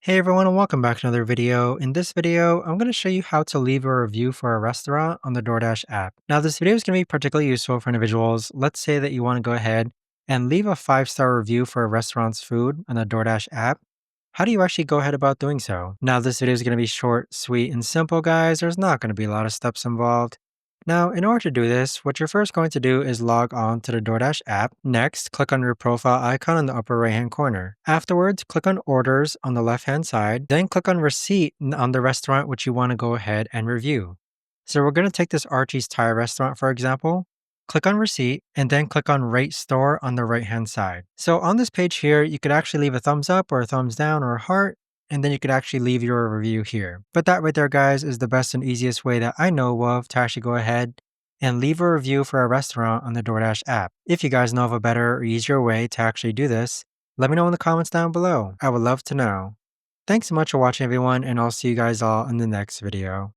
Hey everyone and welcome back to another video. In this video, I'm going to show you how to leave a review for a restaurant on the DoorDash app. Now this video is going to be particularly useful for individuals. Let's say that you want to go ahead and leave a 5-star review for a restaurant's food on the DoorDash app. How do you actually go ahead about doing so? Now this video is going to be short, sweet, and simple guys. There's not going to be a lot of steps involved. Now, in order to do this, what you're first going to do is log on to the DoorDash app. Next, click on your profile icon in the upper right hand corner. Afterwards, click on Orders on the left hand side, then click on Receipt on the restaurant which you want to go ahead and review. So we're going to take this Archie's Thai restaurant for example. Click on Receipt and then click on Rate Store on the right hand side. So on this page here, you could actually leave a thumbs up or a thumbs down or a heart, and then you could actually leave your review here. But that right there, guys, is the best and easiest way that I know of to actually go ahead and leave a review for a restaurant on the DoorDash app. If you guys know of a better or easier way to actually do this, let me know in the comments down below. I would love to know. Thanks so much for watching, everyone, and I'll see you guys all in the next video.